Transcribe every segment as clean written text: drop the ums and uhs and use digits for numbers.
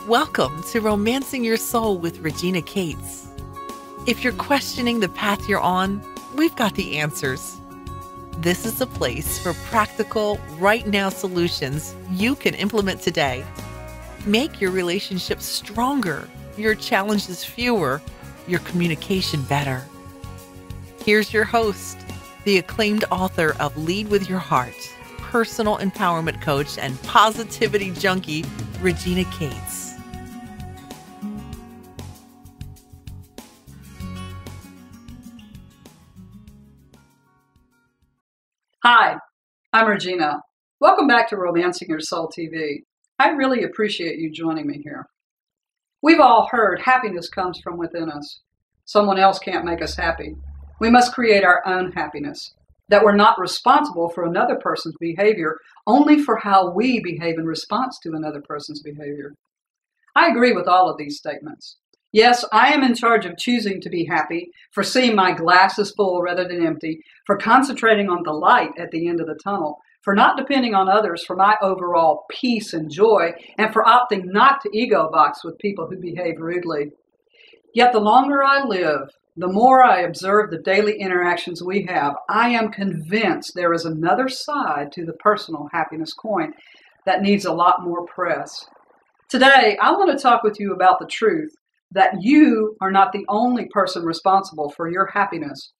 Welcome to Romancing Your Soul with Regina Cates. If you're questioning the path you're on, we've got the answers. This is a place for practical, right-now solutions you can implement today. Make your relationships stronger, your challenges fewer, your communication better. Here's your host, the acclaimed author of Lead With Your Heart, personal empowerment coach, and positivity junkie, Regina Cates. Hi, I'm Regina. Welcome back to Romancing Your Soul TV. I really appreciate you joining me here. We've all heard happiness comes from within us. Someone else can't make us happy. We must create our own happiness. That we're not responsible for another person's behavior, only for how we behave in response to another person's behavior. I agree with all of these statements. Yes, I am in charge of choosing to be happy, for seeing my glass is full rather than empty, for concentrating on the light at the end of the tunnel, for not depending on others for my overall peace and joy, and for opting not to ego box with people who behave rudely. Yet the longer I live, the more I observe the daily interactions we have, I am convinced there is another side to the personal happiness coin that needs a lot more press. Today, I want to talk with you about the truth that you are not the only person responsible for your happiness.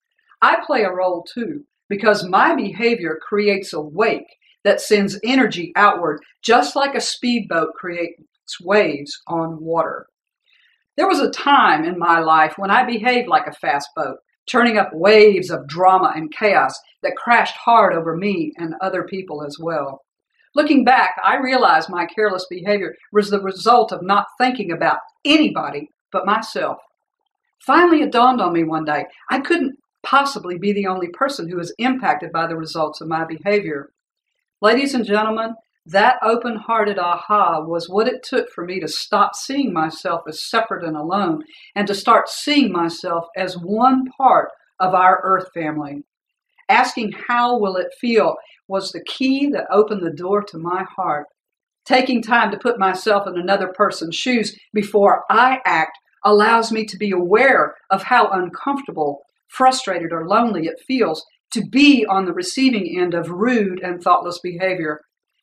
I play a role too, because my behavior creates a wake that sends energy outward, just like a speedboat creates waves on water. There was a time in my life when I behaved like a fast boat, turning up waves of drama and chaos that crashed hard over me and other people as well. Looking back, I realized my careless behavior was the result of not thinking about anybody but myself. Finally, it dawned on me one day, I couldn't possibly be the only person who was impacted by the results of my behavior. Ladies and gentlemen, that open-hearted aha was what it took for me to stop seeing myself as separate and alone and to start seeing myself as one part of our earth family. Asking how will it feel was the key that opened the door to my heart. Taking time to put myself in another person's shoes before I act allows me to be aware of how uncomfortable, frustrated, or lonely it feels to be on the receiving end of rude and thoughtless behavior.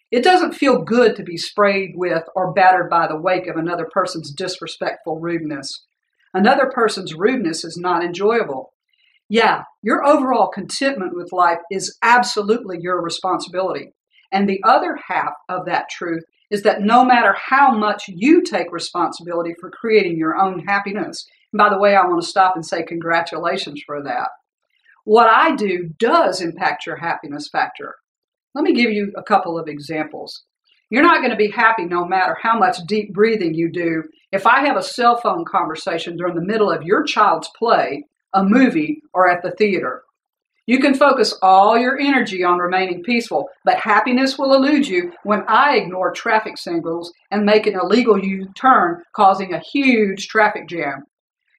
It doesn't feel good to be sprayed with or battered by the wake of another person's disrespectful rudeness. Another person's rudeness is not enjoyable. Yeah, your overall contentment with life is absolutely your responsibility. And the other half of that truth is that no matter how much you take responsibility for creating your own happiness, and by the way, I want to stop and say congratulations for that. What I do does impact your happiness factor. Let me give you a couple of examples. You're not going to be happy no matter how much deep breathing you do if I have a cell phone conversation during the middle of your child's play, a movie, or at the theater. You can focus all your energy on remaining peaceful, but happiness will elude you when I ignore traffic signals and make an illegal U-turn, causing a huge traffic jam.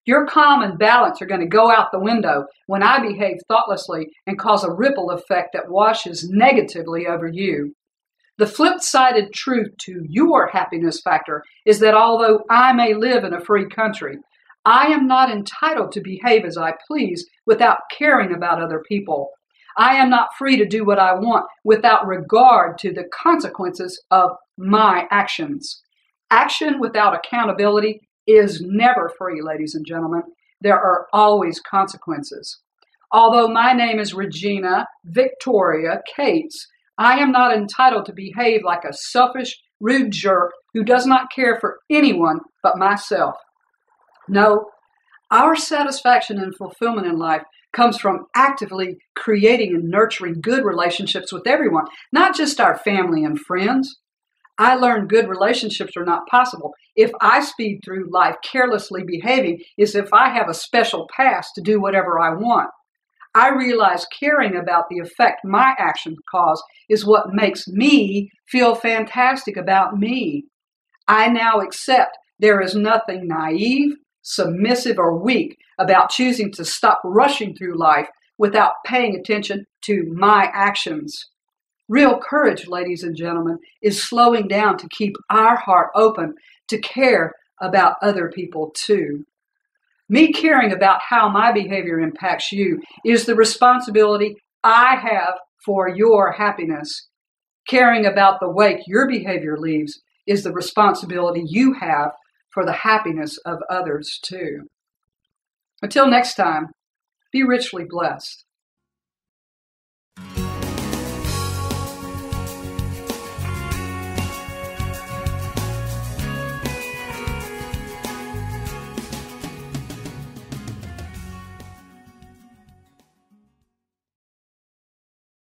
Your calm and balance are going to go out the window when I behave thoughtlessly and cause a ripple effect that washes negatively over you. The flip-sided truth to your happiness factor is that although I may live in a free country, I am not entitled to behave as I please without caring about other people. I am not free to do what I want without regard to the consequences of my actions. Action without accountability is never free, ladies and gentlemen. There are always consequences. Although my name is Regina Victoria Cates, I am not entitled to behave like a selfish, rude jerk who does not care for anyone but myself. No, our satisfaction and fulfillment in life comes from actively creating and nurturing good relationships with everyone, not just our family and friends. I learned good relationships are not possible if I speed through life carelessly behaving as if I have a special pass to do whatever I want. I realize caring about the effect my actions cause is what makes me feel fantastic about me. I now accept there is nothing naive, submissive, or weak about choosing to stop rushing through life without paying attention to my actions. Real courage, ladies and gentlemen, is slowing down to keep our heart open to care about other people too. Me caring about how my behavior impacts you is the responsibility I have for your happiness. Caring about the wake your behavior leaves is the responsibility you have for the happiness of others too. Until next time, be richly blessed.